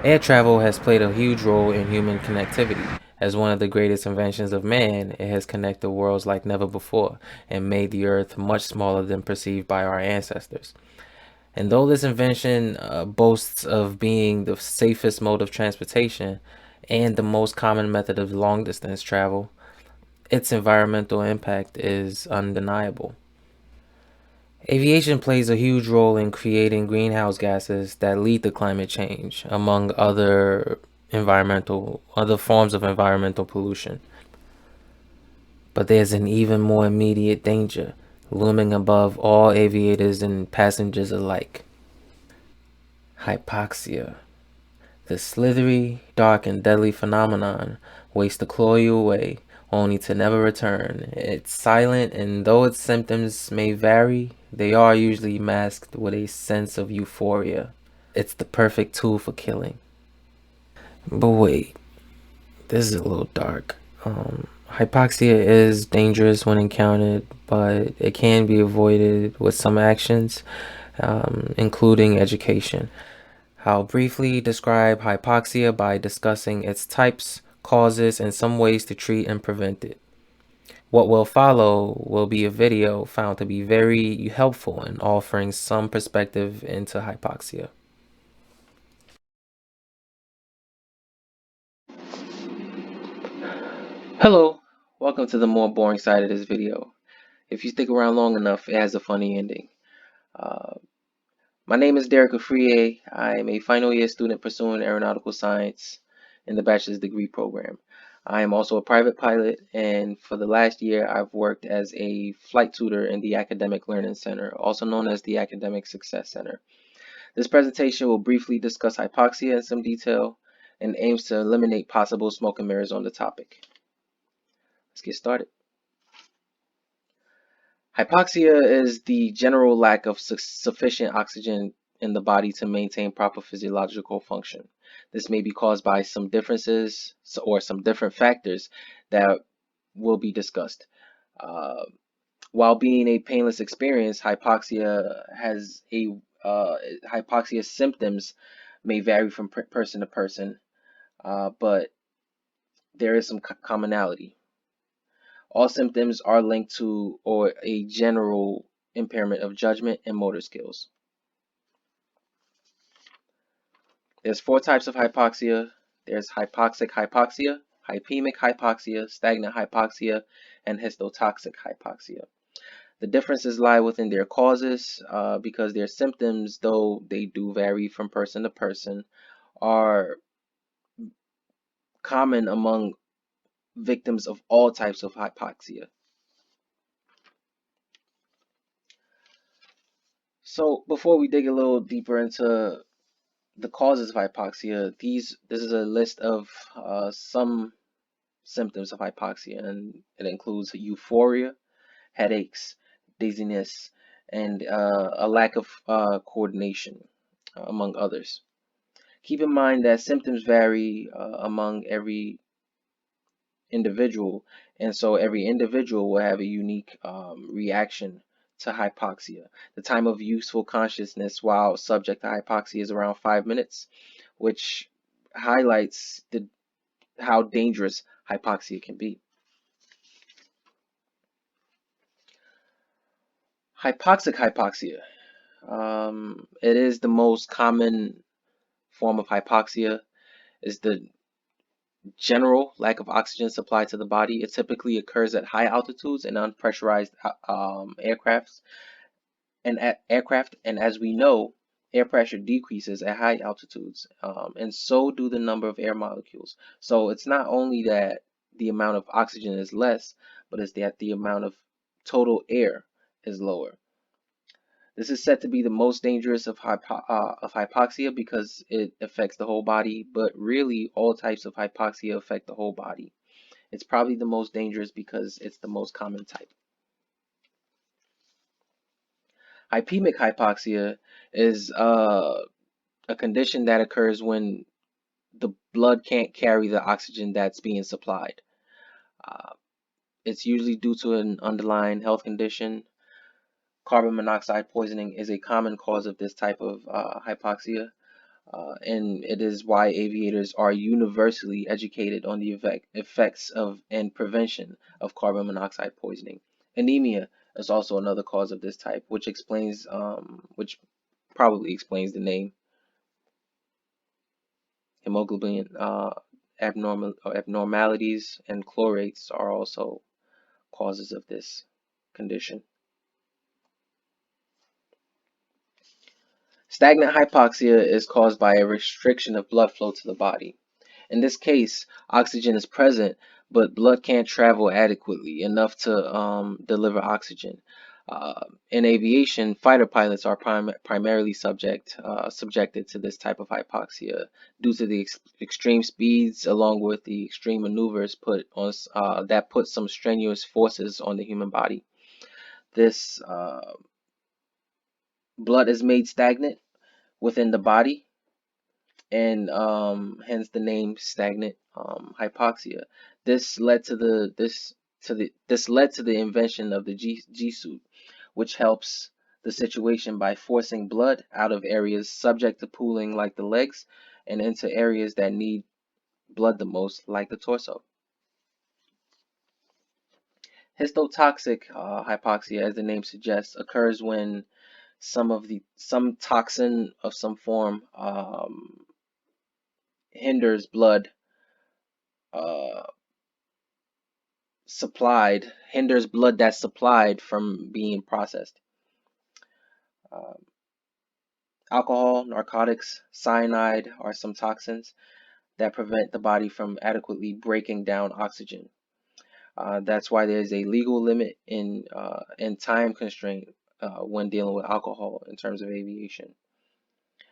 Air travel has played a huge role in human connectivity. As one of the greatest inventions of man, it has connected worlds like never before and made the earth much smaller than perceived by our ancestors. And though this invention boasts of being the safest mode of transportation and the most common method of long distance travel, its environmental impact is undeniable. Aviation plays a huge role in creating greenhouse gases that lead to climate change, among other forms of environmental pollution. But there's an even more immediate danger looming above all aviators and passengers alike: hypoxia. The slithery, dark, and deadly phenomenon waits to claw you away, only to never return. It's silent, and though its symptoms may vary, they are usually masked with a sense of euphoria. It's the perfect tool for killing. But wait, this is a little dark. Hypoxia is dangerous when encountered, but it can be avoided with some actions, including education. I'll briefly describe hypoxia by discussing its types, causes, and some ways to treat and prevent it. What will follow will be a video found to be very helpful in offering some perspective into hypoxia. Hello, welcome to the more boring side of this video. If you stick around long enough, it has a funny ending. Uh, My name is Derek Afriye. I am a final year student pursuing aeronautical science in the bachelor's degree program. I am also a private pilot, and for the last year, I've worked as a flight tutor in the Academic Learning Center, also known as the Academic Success Center. This presentation will briefly discuss hypoxia in some detail and aims to eliminate possible smoke and mirrors on the topic. Let's get started. Hypoxia is the general lack of sufficient oxygen in the body to maintain proper physiological function. This may be caused by some differences or some different factors that will be discussed. Uh, while being a painless experience, hypoxia symptoms may vary from person to person, but there is some commonality. All symptoms are linked to or a general impairment of judgment and motor skills. There's four types of hypoxia. There's hypoxic hypoxia, hypemic hypoxia, stagnant hypoxia, and histotoxic hypoxia. The differences lie within their causes because their symptoms, though they do vary from person to person, are common among victims of all types of hypoxia. So before we dig a little deeper into the causes of hypoxia, this is a list of some symptoms of hypoxia, and it includes euphoria, headaches, dizziness, and a lack of coordination, among others. Keep in mind that symptoms vary among every individual, and so every individual will have a unique reaction to hypoxia. The time of useful consciousness while subject to hypoxia is around 5 minutes, which highlights how dangerous hypoxia can be. Hypoxic hypoxia. It is the most common form of hypoxia. Is the general lack of oxygen supply to the body. It typically occurs at high altitudes and unpressurized aircraft, and as we know, air pressure decreases at high altitudes, and so do the number of air molecules. So it's not only that the amount of oxygen is less, but it's that the amount of total air is lower. This is said to be the most dangerous of hypoxia because it affects the whole body, but really all types of hypoxia affect the whole body. It's probably the most dangerous because it's the most common type. Hypemic hypoxia is a condition that occurs when the blood can't carry the oxygen that's being supplied. Uh, it's usually due to an underlying health condition. Carbon monoxide poisoning is a common cause of this type of hypoxia. And it is why aviators are universally educated on the effects of and prevention of carbon monoxide poisoning. Anemia is also another cause of this type, which probably explains the name. Hemoglobin abnormalities and chlorates are also causes of this condition. Stagnant hypoxia is caused by a restriction of blood flow to the body. In this case, oxygen is present, but blood can't travel adequately enough to deliver oxygen. In aviation, fighter pilots are primarily subjected to this type of hypoxia due to the extreme speeds, along with the extreme maneuvers that put some strenuous forces on the human body. This blood is made stagnant within the body, and hence the name stagnant hypoxia. This led to the invention of the G suit, which helps the situation by forcing blood out of areas subject to pooling like the legs and into areas that need blood the most like the torso. Histotoxic hypoxia, as the name suggests, occurs when some toxin of some form hinders blood uh, that's supplied from being processed. Uh, Alcohol, narcotics, cyanide are some toxins that prevent the body from adequately breaking down oxygen. That's why there's a legal limit and time constraint when dealing with alcohol in terms of aviation.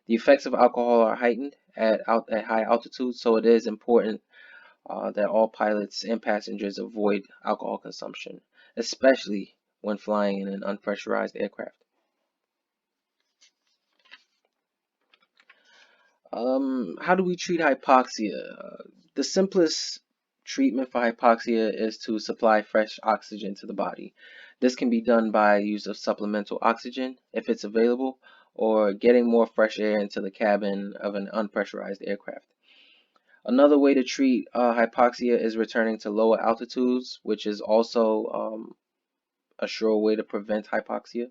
The effects of alcohol are heightened at high altitude, so it is important that all pilots and passengers avoid alcohol consumption, especially when flying in an unpressurized aircraft. How do we treat hypoxia? The simplest treatment for hypoxia is to supply fresh oxygen to the body. This can be done by use of supplemental oxygen if it's available, or getting more fresh air into the cabin of an unpressurized aircraft. Another way to treat hypoxia is returning to lower altitudes, which is also a sure way to prevent hypoxia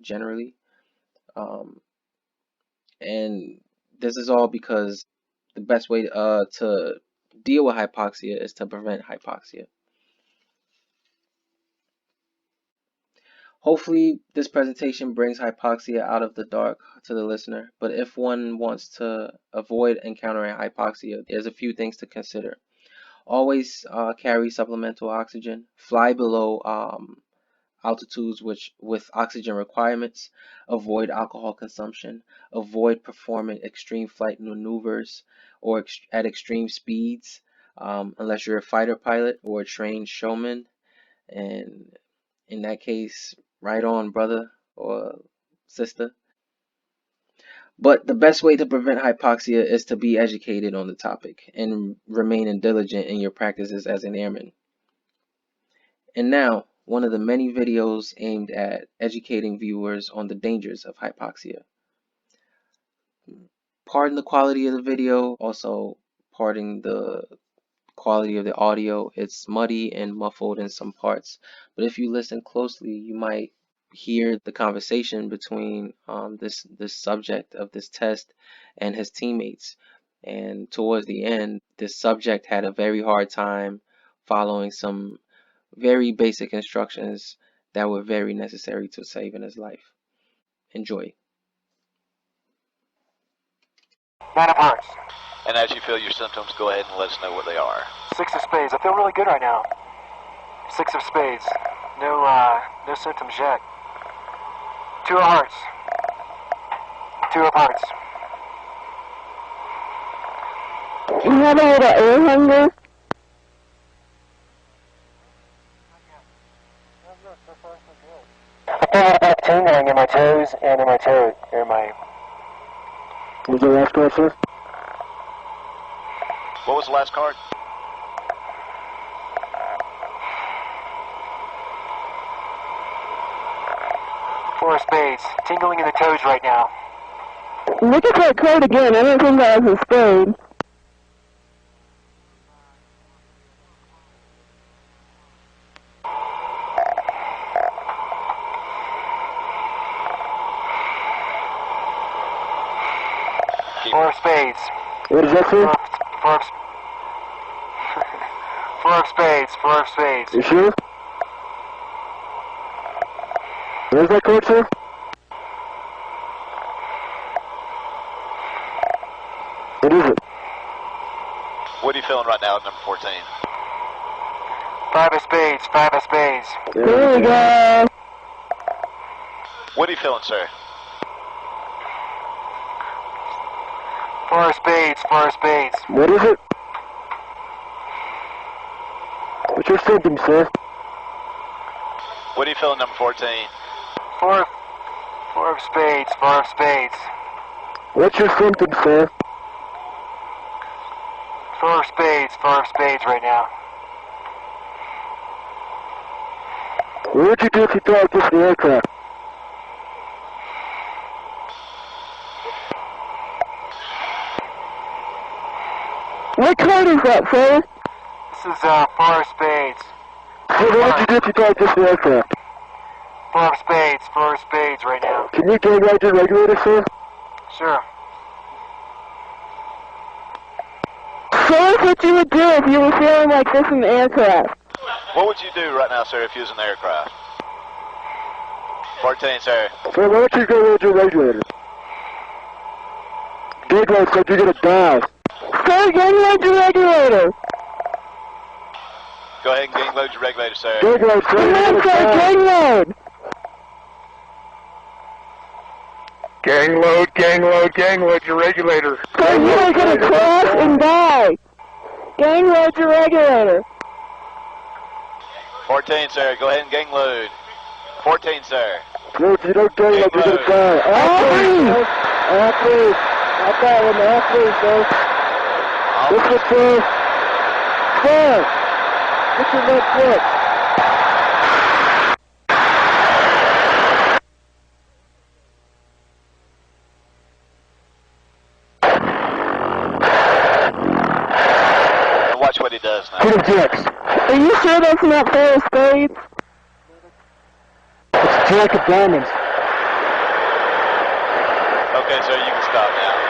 generally. Um, and this is all because the best way to deal with hypoxia is to prevent hypoxia. Hopefully, this presentation brings hypoxia out of the dark to the listener, but if one wants to avoid encountering hypoxia, there's a few things to consider. Always carry supplemental oxygen, fly below altitudes with oxygen requirements, avoid alcohol consumption, avoid performing extreme flight maneuvers or at extreme speeds, unless you're a fighter pilot or a trained showman. And in that case, right on, brother or sister. But the best way to prevent hypoxia is to be educated on the topic and remain diligent in your practices as an airman. And now, one of the many videos aimed at educating viewers on the dangers of hypoxia. Pardon the quality of the video, also pardon the quality of the audio. It's muddy and muffled in some parts, but if you listen closely, you might hear the conversation between this subject of this test and his teammates. And towards the end, this subject had a very hard time following some very basic instructions that were very necessary to saving his life. Enjoy. 9 of hearts. And as you feel your symptoms, go ahead and let us know what they are. 6 of spades. I feel really good right now. 6 of spades. No symptoms yet. 2 of hearts. 2 of hearts. You have a little air hunger? I feel a little bit of tingling in my toes and in my toe. Was the last card, sir? What was the last card? 4 of spades. Tingling in the toes right now. Look at that code again. I don't think that was a spade. Four of spades. What is that, sir? Four of spades. Four of spades. You sure? Where's that code, sir? What is it? What are you feeling right now at number 14? Five of spades. Five of spades. There we go. What are you feeling, sir? Four of spades. Four of spades. What is it? What's your symptoms, sir? What are you feeling, number 14? Four of spades. Four of spades. What's your symptoms, sir? Four of spades. Four of spades right now. What would you do if you thought this the aircraft? What code is that, sir? This is four of spades. Hey, what would you do if you thought this the aircraft? Four of spades. Four of spades right now. Can you gang right your regulator, sir? Sure. Show us what you would do if you were feeling like this in the aircraft. What would you do right now, sir, if you was in the aircraft? 14, sir. Sir, why don't you go with your regulator? Gang load said you're gonna die. Sir, gang load your regulator. Go ahead and gang load your regulator, sir. Gang load, sir, Come you're on, gonna sir, die. gang load. Gang load your regulator. Sir, you are gonna crash and die. Gang load your regulator. 14, sir. Go ahead and gang load. 14, sir. No, if you don't gang load, you're gonna die. Athlete! Athlete! Not that one, the athlete, sir. This one, sir. Sir! Get your left foot. Watch what he does now. Hit him, Jax. Are you sure that's not four of spades? It's Jack of diamonds. Okay, sir, you can stop now.